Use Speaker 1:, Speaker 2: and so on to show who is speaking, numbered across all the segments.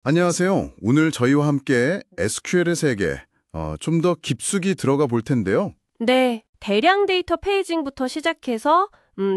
Speaker 1: 안녕하세요. 오늘 저희와 함께 SQL의 세계, 좀 더 깊숙이 들어가 볼 텐데요.
Speaker 2: 네, 대량 데이터 페이징부터 시작해서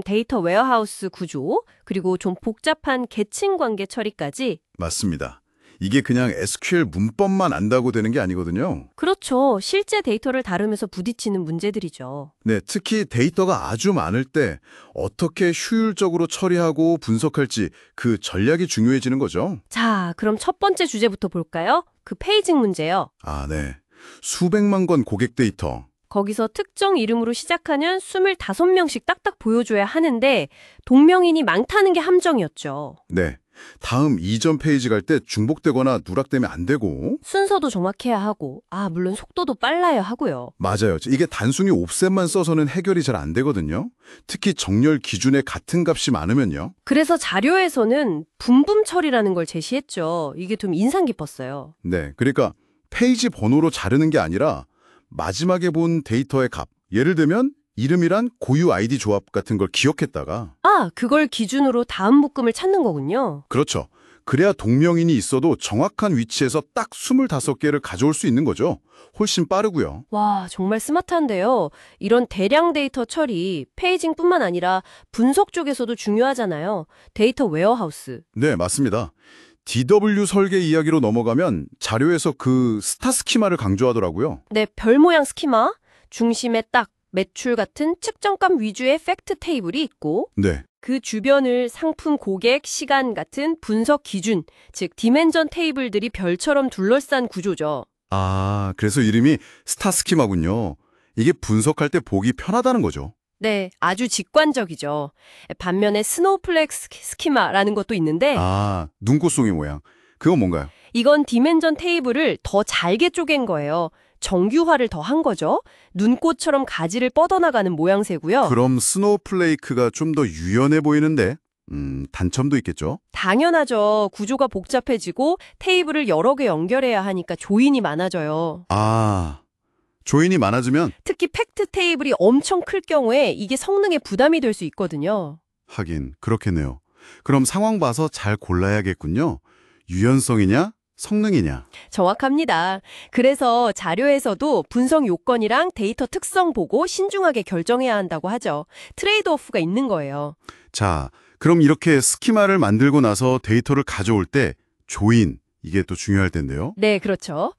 Speaker 2: 데이터 웨어하우스 구조, 그리고 좀 복잡한 계층 관계 처리까지.
Speaker 1: 맞습니다. 이게 그냥 SQL 문법만 안다고 되는 게 아니거든요.
Speaker 2: 그렇죠. 실제 데이터를 다루면서 부딪히는 문제들이죠.
Speaker 1: 네, 특히 데이터가 아주 많을 때 어떻게 효율적으로 처리하고 분석할지 그 전략이 중요해지는 거죠.
Speaker 2: 자, 그럼 첫 번째 주제부터 볼까요? 그 페이징 문제요.
Speaker 1: 아, 네. 수백만 건 고객 데이터.
Speaker 2: 거기서 특정 이름으로 시작하는 25명씩 딱딱 보여줘야 하는데 동명이인이 많다는 게 함정이었죠.
Speaker 1: 네. 다음 이전 페이지 갈 때 중복되거나 누락되면 안 되고.
Speaker 2: 순서도 정확해야 하고, 물론 속도도 빨라야 하고요.
Speaker 1: 맞아요. 이게 단순히 옵셋만 써서는 해결이 잘 안 되거든요. 특히 정렬 기준에 같은 값이 많으면요.
Speaker 2: 그래서 자료에서는 분분 처리라는 걸 제시했죠. 이게 좀 인상 깊었어요.
Speaker 1: 네, 그러니까 페이지 번호로 자르는 게 아니라 마지막에 본 데이터의 값, 예를 들면 이름이란 고유 아이디 조합 같은 걸 기억했다가
Speaker 2: 그걸 기준으로 다음 묶음을 찾는 거군요.
Speaker 1: 그렇죠. 그래야 동명인이 있어도 정확한 위치에서 딱 25개를 가져올 수 있는 거죠. 훨씬 빠르고요.
Speaker 2: 와, 정말 스마트한데요. 이런 대량 데이터 처리, 페이징뿐만 아니라 분석 쪽에서도 중요하잖아요. 데이터 웨어하우스.
Speaker 1: 네, 맞습니다. DW 설계 이야기로 넘어가면 자료에서 그 스타 스키마를 강조하더라고요.
Speaker 2: 네, 별 모양 스키마, 중심에 딱 매출 같은 측정값 위주의 팩트 테이블이 있고
Speaker 1: 네.
Speaker 2: 그 주변을 상품 고객, 시간 같은 분석 기준, 즉 디멘전 테이블들이 별처럼 둘러싼 구조죠.
Speaker 1: 아, 그래서 이름이 스타 스키마군요. 이게 분석할 때 보기 편하다는 거죠.
Speaker 2: 네, 아주 직관적이죠. 반면에 스노우플렉 스키마라는 것도 있는데
Speaker 1: 아, 눈꽃송이 모양. 그건 뭔가요?
Speaker 2: 이건 디멘전 테이블을 더 잘게 쪼갠 거예요. 정규화를 더 한 거죠. 눈꽃처럼 가지를 뻗어나가는 모양새고요.
Speaker 1: 그럼 스노우플레이크가 좀 더 유연해 보이는데, 단점도 있겠죠?
Speaker 2: 당연하죠. 구조가 복잡해지고 테이블을 여러 개 연결해야 하니까 조인이 많아져요.
Speaker 1: 아, 조인이 많아지면
Speaker 2: 특히 팩트 테이블이 엄청 클 경우에 이게 성능에 부담이 될 수 있거든요.
Speaker 1: 하긴 그렇겠네요. 그럼 상황 봐서 잘 골라야겠군요. 유연성이냐, 성능이냐.
Speaker 2: 정확합니다. 그래서 자료에서도 분석 요건이랑 데이터 특성 보고 신중하게 결정해야 한다고 하죠. 트레이드오프가 있는 거예요.
Speaker 1: 자, 그럼 이렇게 스키마를 만들고 나서 데이터를 가져올 때 조인, 이게 또 중요할 텐데요.
Speaker 2: 네, 그렇죠.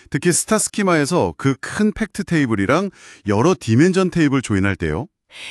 Speaker 1: 특히 스타 스키마에서 그 큰 팩트 테이블이랑 여러 디멘전 테이블 조인할 때요.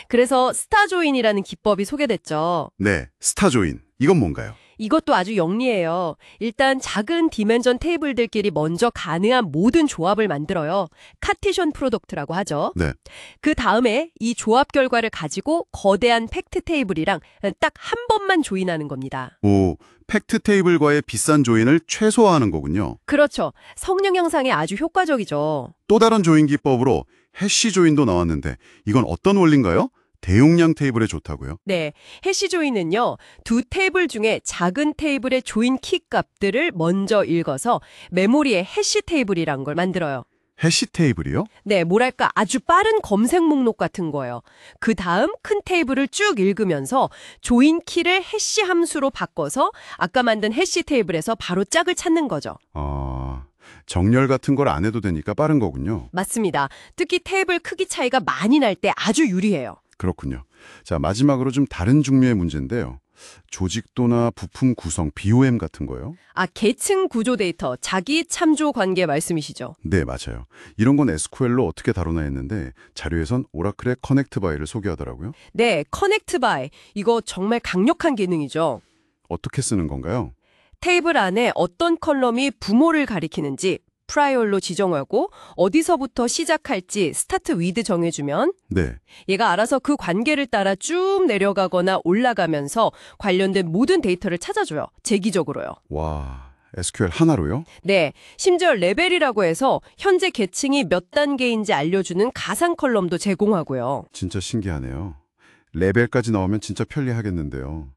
Speaker 2: 그래서 스타 조인이라는 기법이 소개됐죠.
Speaker 1: 네, 스타 조인. 이건 뭔가요?
Speaker 2: 이것도 아주 영리해요. 일단 작은 디멘전 테이블들끼리 먼저 가능한 모든 조합을 만들어요. 카티션 프로덕트라고 하죠.
Speaker 1: 네.
Speaker 2: 그 다음에 이 조합 결과를 가지고 거대한 팩트 테이블이랑 딱 한 번만 조인하는 겁니다.
Speaker 1: 오, 팩트 테이블과의 비싼 조인을 최소화하는 거군요.
Speaker 2: 그렇죠. 성능 향상에 아주 효과적이죠.
Speaker 1: 또 다른 조인 기법으로 해시 조인도 나왔는데 이건 어떤 원리인가요? 대용량 테이블에 좋다고요?
Speaker 2: 네, 해시 조인은요. 두 테이블 중에 작은 테이블의 조인 키 값들을 먼저 읽어서 메모리에 해시 테이블이란 걸 만들어요.
Speaker 1: 해시 테이블이요?
Speaker 2: 네, 뭐랄까 아주 빠른 검색 목록 같은 거예요. 그 다음 큰 테이블을 쭉 읽으면서 조인 키를 해시 함수로 바꿔서 아까 만든 해시 테이블에서 바로 짝을 찾는 거죠.
Speaker 1: 정렬 같은 걸 안 해도 되니까 빠른 거군요.
Speaker 2: 맞습니다. 특히 테이블 크기 차이가 많이 날 때 아주 유리해요.
Speaker 1: 그렇군요. 자, 마지막으로 좀 다른 종류의 문제인데요. 조직도나 부품 구성, BOM 같은 거요?
Speaker 2: 계층 구조 데이터, 자기 참조 관계 말씀이시죠?
Speaker 1: 네, 맞아요. 이런 건 SQL로 어떻게 다루나 했는데 자료에선 오라클의 커넥트 바이를 소개하더라고요.
Speaker 2: 네, 커넥트 바이. 이거 정말 강력한 기능이죠.
Speaker 1: 어떻게 쓰는 건가요?
Speaker 2: 테이블 안에 어떤 컬럼이 부모를 가리키는지 프라이얼로 지정하고 어디서부터 시작할지 스타트 위드 정해주면
Speaker 1: 네.
Speaker 2: 얘가 알아서 그 관계를 따라 쭉 내려가거나 올라가면서 관련된 모든 데이터를 찾아줘요. 재기적으로요.
Speaker 1: 와, SQL 하나로요?
Speaker 2: 네, 심지어 레벨이라고 해서 현재 계층이 몇 단계인지 알려주는 가상 컬럼도 제공하고요.
Speaker 1: 진짜 신기하네요. 레벨까지 나오면 진짜 편리하겠는데요.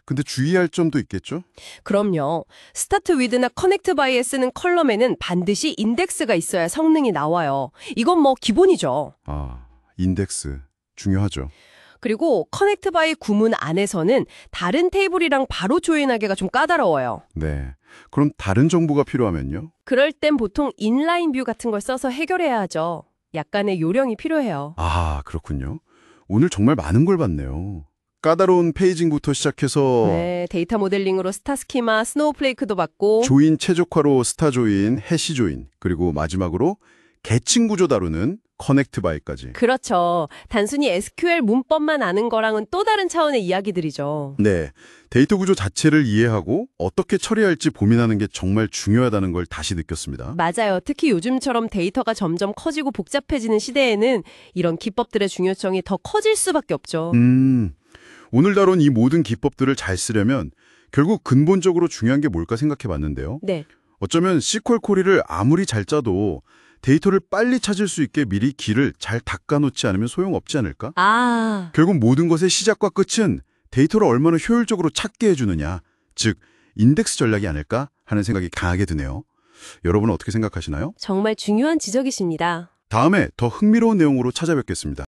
Speaker 1: 근데 주의할 점도 있겠죠?
Speaker 2: 그럼요. 스타트 위드나 커넥트 바이에 쓰는 컬럼에는 반드시 인덱스가 있어야 성능이 나와요. 이건 뭐 기본이죠.
Speaker 1: 인덱스 중요하죠.
Speaker 2: 그리고 커넥트 바이 구문 안에서는 다른 테이블이랑 바로 조인하기가 좀 까다로워요.
Speaker 1: 네. 그럼 다른 정보가 필요하면요?
Speaker 2: 그럴 땐 보통 인라인 뷰 같은 걸 써서 해결해야 하죠. 약간의 요령이 필요해요.
Speaker 1: 아, 그렇군요. 오늘 정말 많은 걸 봤네요. 까다로운 페이징부터 시작해서
Speaker 2: 네, 데이터 모델링으로 스타 스키마, 스노우플레이크도 받고
Speaker 1: 조인 최적화로 스타 조인, 해시 조인, 그리고 마지막으로 계층 구조 다루는 커넥트 바이까지.
Speaker 2: 그렇죠. 단순히 SQL 문법만 아는 거랑은 또 다른 차원의 이야기들이죠.
Speaker 1: 네, 데이터 구조 자체를 이해하고 어떻게 처리할지 고민하는 게 정말 중요하다는 걸 다시 느꼈습니다.
Speaker 2: 맞아요. 특히 요즘처럼 데이터가 점점 커지고 복잡해지는 시대에는 이런 기법들의 중요성이 더 커질 수밖에 없죠.
Speaker 1: 오늘 다룬 이 모든 기법들을 잘 쓰려면 결국 근본적으로 중요한 게 뭘까 생각해 봤는데요.
Speaker 2: 네.
Speaker 1: 어쩌면 SQL 쿼리를 아무리 잘 짜도 데이터를 빨리 찾을 수 있게 미리 길을 잘 닦아놓지 않으면 소용없지 않을까?
Speaker 2: 아,
Speaker 1: 결국 모든 것의 시작과 끝은 데이터를 얼마나 효율적으로 찾게 해주느냐, 즉 인덱스 전략이 아닐까 하는 생각이 강하게 드네요. 여러분은 어떻게 생각하시나요?
Speaker 2: 정말 중요한 지적이십니다.
Speaker 1: 다음에 더 흥미로운 내용으로 찾아뵙겠습니다.